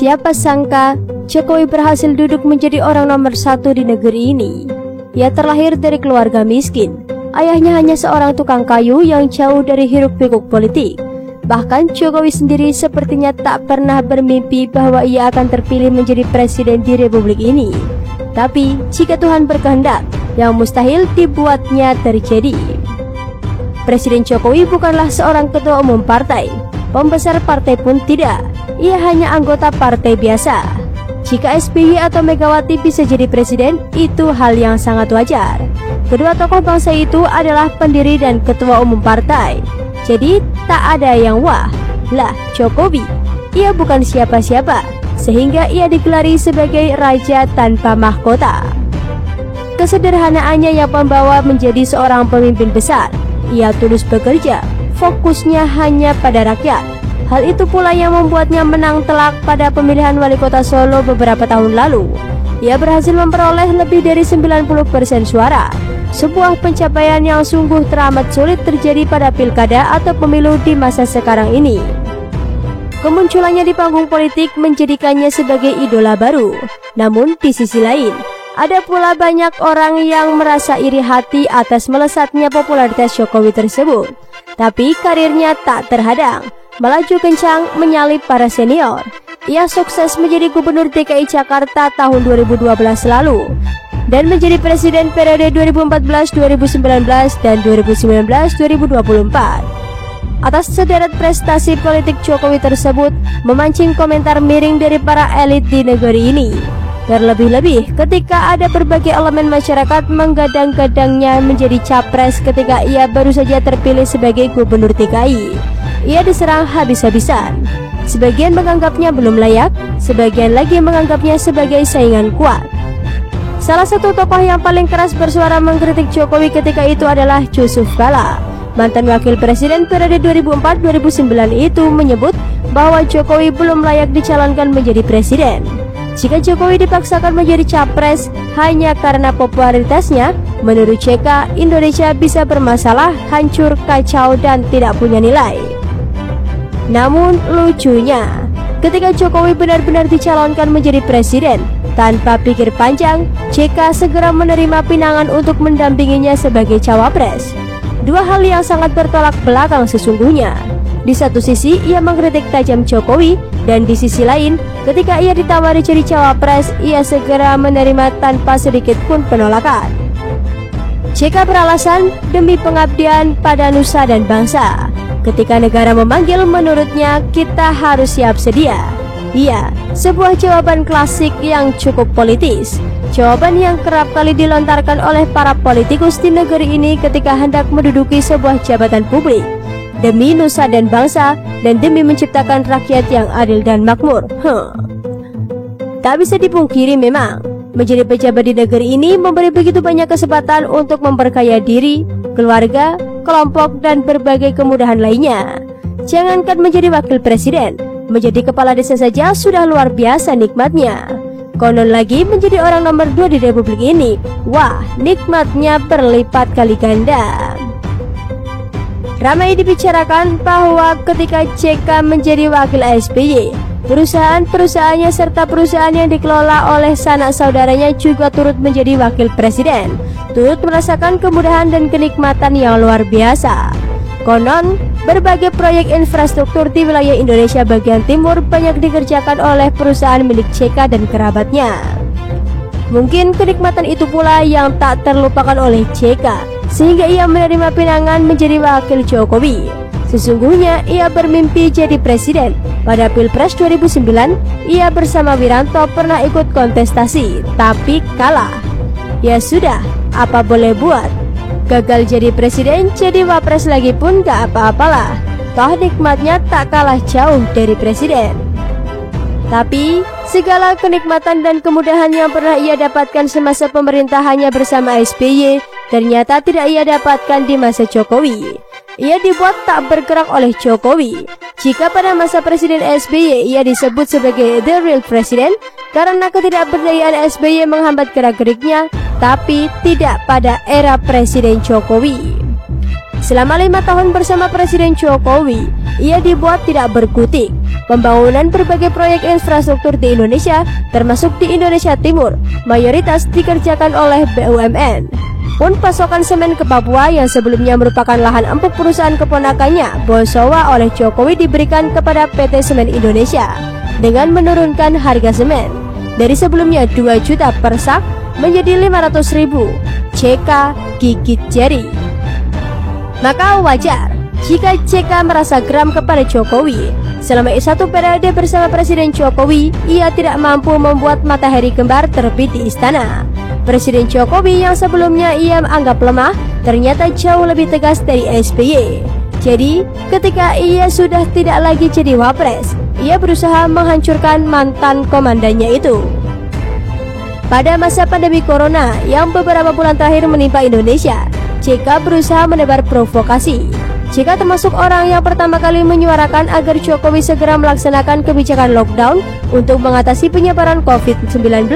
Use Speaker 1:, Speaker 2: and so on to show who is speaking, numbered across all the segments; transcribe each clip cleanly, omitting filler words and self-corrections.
Speaker 1: Siapa sangka Jokowi berhasil duduk menjadi orang nomor 1 di negeri ini. Ia terlahir dari keluarga miskin. Ayahnya hanya seorang tukang kayu yang jauh dari hiruk-pikuk politik. Bahkan Jokowi sendiri sepertinya tak pernah bermimpi bahwa ia akan terpilih menjadi presiden di republik ini. Tapi jika Tuhan berkehendak, yang mustahil dibuatnya terjadi. Presiden Jokowi bukanlah seorang ketua umum partai, pembesar partai pun tidak. Ia hanya anggota partai biasa. Jika SBY atau Megawati bisa jadi presiden, itu hal yang sangat wajar. Kedua tokoh bangsa itu adalah pendiri dan ketua umum partai. Jadi tak ada yang wah. Lah, Jokowi, ia bukan siapa-siapa, sehingga ia digelari sebagai raja tanpa mahkota. Kesederhanaannya yang membawa menjadi seorang pemimpin besar. Ia tulus bekerja, fokusnya hanya pada rakyat. Hal itu pula yang membuatnya menang telak pada pemilihan wali kota Solo beberapa tahun lalu. Ia berhasil memperoleh lebih dari 90% suara. Sebuah pencapaian yang sungguh teramat sulit terjadi pada pilkada atau pemilu di masa sekarang ini. Kemunculannya di panggung politik menjadikannya sebagai idola baru. Namun di sisi lain, ada pula banyak orang yang merasa iri hati atas melesatnya popularitas Jokowi tersebut. Tapi karirnya tak terhadang, melaju kencang menyalip para senior. Ia sukses menjadi gubernur DKI Jakarta tahun 2012 lalu dan menjadi presiden periode 2014, 2019, dan 2019-2024. Atas sederet prestasi politik Jokowi tersebut memancing komentar miring dari para elit di negeri ini. Terlebih-lebih ketika ada berbagai elemen masyarakat menggadang-gadangnya menjadi capres ketika ia baru saja terpilih sebagai gubernur DKI. Ia diserang habis-habisan. Sebagian menganggapnya belum layak, sebagian lagi menganggapnya sebagai saingan kuat. Salah satu tokoh yang paling keras bersuara mengkritik Jokowi ketika itu adalah Yusuf Kala. Mantan wakil presiden periode 2004-2009 itu menyebut bahwa Jokowi belum layak dicalonkan menjadi presiden. Jika Jokowi dipaksakan menjadi capres hanya karena popularitasnya, menurut JK, Indonesia bisa bermasalah, hancur, kacau, dan tidak punya nilai. Namun lucunya, ketika Jokowi benar-benar dicalonkan menjadi presiden, tanpa pikir panjang, JK segera menerima pinangan untuk mendampinginya sebagai cawapres. Dua hal yang sangat bertolak belakang sesungguhnya. Di satu sisi ia mengkritik tajam Jokowi, dan di sisi lain ketika ia ditawari jadi cawapres, ia segera menerima tanpa sedikit pun penolakan. JK beralasan demi pengabdian pada nusa dan bangsa. Ketika negara memanggil, menurutnya kita harus siap sedia. Iya, sebuah jawaban klasik yang cukup politis. Jawaban yang kerap kali dilontarkan oleh para politikus di negeri ini ketika hendak menduduki sebuah jabatan publik. Demi nusa dan bangsa, dan demi menciptakan rakyat yang adil dan makmur. Tak bisa dipungkiri memang, menjadi pejabat di negeri ini memberi begitu banyak kesempatan untuk memperkaya diri, keluarga, kelompok, dan berbagai kemudahan lainnya. Jangankan menjadi wakil presiden, menjadi kepala desa saja sudah luar biasa nikmatnya. Konon lagi menjadi orang nomor 2 di republik ini, wah, nikmatnya berlipat kali ganda. Ramai dibicarakan bahwa ketika JK menjadi wakil SBY, perusahaan-perusahaannya serta perusahaan yang dikelola oleh sanak saudaranya juga turut menjadi wakil presiden, turut merasakan kemudahan dan kenikmatan yang luar biasa. Konon, berbagai proyek infrastruktur di wilayah Indonesia bagian timur banyak dikerjakan oleh perusahaan milik JK dan kerabatnya. Mungkin kenikmatan itu pula yang tak terlupakan oleh JK, sehingga ia menerima pinangan menjadi wakil Jokowi. Sesungguhnya ia bermimpi jadi presiden. Pada Pilpres 2009, ia bersama Wiranto pernah ikut kontestasi, tapi kalah. Ya sudah, apa boleh buat. Gagal jadi presiden, jadi wapres lagi pun gak apa-apalah. Toh nikmatnya tak kalah jauh dari presiden. Tapi segala kenikmatan dan kemudahan yang pernah ia dapatkan semasa pemerintahannya bersama SBY ternyata tidak ia dapatkan di masa Jokowi. Ia dibuat tak bergerak oleh Jokowi. Jika pada masa Presiden SBY ia disebut sebagai the real president karena ketidakberdayaan SBY menghambat gerak-geriknya, tapi tidak pada era Presiden Jokowi. Selama 5 tahun bersama Presiden Jokowi, ia dibuat tidak berkutik. pembangunan berbagai proyek infrastruktur di Indonesia, termasuk di Indonesia Timur, mayoritas dikerjakan oleh BUMN. Pun pasokan semen ke Papua yang sebelumnya merupakan lahan empuk perusahaan keponakannya, Bosowa, oleh Jokowi diberikan kepada PT Semen Indonesia dengan menurunkan harga semen dari sebelumnya 2 juta per sak menjadi 500.000. JK gigit jari. Maka wajar jika JK merasa geram kepada Jokowi. Selama satu periode bersama Presiden Jokowi, ia tidak mampu membuat matahari kembar terbit di istana. Presiden Jokowi yang sebelumnya ia anggap lemah, ternyata jauh lebih tegas dari SBY. Jadi, ketika ia sudah tidak lagi jadi wapres, ia berusaha menghancurkan mantan komandannya itu. Pada masa pandemi corona yang beberapa bulan terakhir menimpa Indonesia, JK berusaha menebar provokasi. JK termasuk orang yang pertama kali menyuarakan agar Jokowi segera melaksanakan kebijakan lockdown untuk mengatasi penyebaran COVID-19.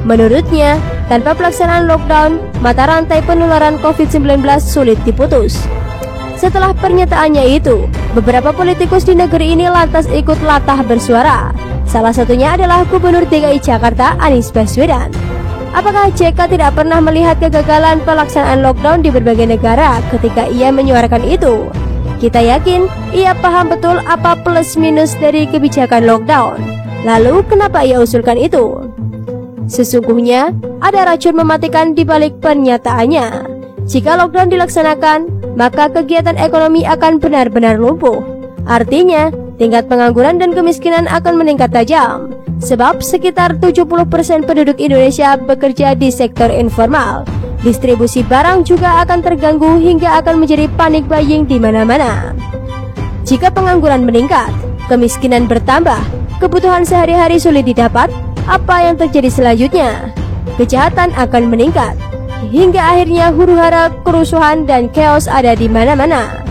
Speaker 1: Menurutnya, tanpa pelaksanaan lockdown, mata rantai penularan COVID-19 sulit diputus. Setelah pernyataannya itu, beberapa politikus di negeri ini lantas ikut latah bersuara. Salah satunya adalah Gubernur DKI Jakarta Anies Baswedan. Apakah JK tidak pernah melihat kegagalan pelaksanaan lockdown di berbagai negara ketika ia menyuarakan itu? Kita yakin ia paham betul apa plus minus dari kebijakan lockdown. Lalu kenapa ia usulkan itu? Sesungguhnya ada racun mematikan di balik pernyataannya. Jika lockdown dilaksanakan, maka kegiatan ekonomi akan benar-benar lumpuh. Artinya, tingkat pengangguran dan kemiskinan akan meningkat tajam. Sebab sekitar 70% penduduk Indonesia bekerja di sektor informal. Distribusi barang juga akan terganggu hingga akan menjadi panik buying di mana-mana. Jika pengangguran meningkat, kemiskinan bertambah, kebutuhan sehari-hari sulit didapat, apa yang terjadi selanjutnya? Kejahatan akan meningkat, hingga akhirnya huru-hara, kerusuhan, dan chaos ada di mana-mana.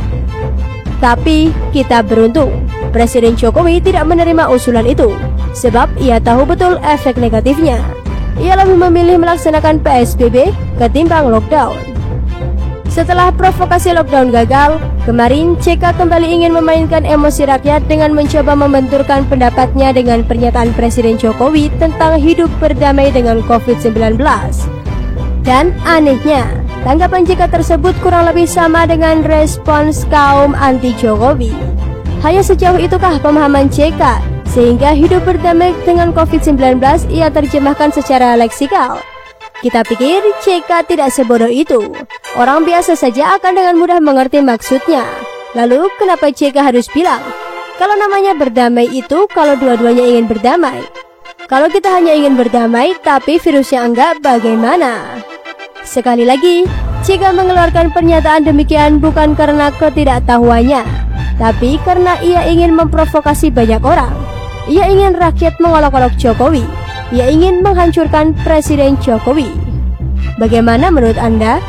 Speaker 1: Tapi kita beruntung, Presiden Jokowi tidak menerima usulan itu, sebab ia tahu betul efek negatifnya. Ia lebih memilih melaksanakan PSBB ketimbang lockdown. Setelah provokasi lockdown gagal, kemarin JK kembali ingin memainkan emosi rakyat dengan mencoba membenturkan pendapatnya dengan pernyataan Presiden Jokowi tentang hidup berdamai dengan COVID-19. Dan anehnya, tanggapan JK tersebut kurang lebih sama dengan respons kaum anti-Jokowi. Hanya sejauh itukah pemahaman JK, sehingga hidup berdamai dengan COVID-19 ia terjemahkan secara leksikal? Kita pikir JK tidak sebodoh itu. Orang biasa saja akan dengan mudah mengerti maksudnya. Lalu kenapa JK harus bilang kalau namanya berdamai itu kalau dua-duanya ingin berdamai? Kalau kita hanya ingin berdamai tapi virusnya enggak, bagaimana? Sekali lagi, JK mengeluarkan pernyataan demikian bukan karena ketidaktahuannya, tapi karena ia ingin memprovokasi banyak orang. Ia ingin rakyat mengolok-olok Jokowi. Ia ingin menghancurkan Presiden Jokowi. Bagaimana menurut Anda?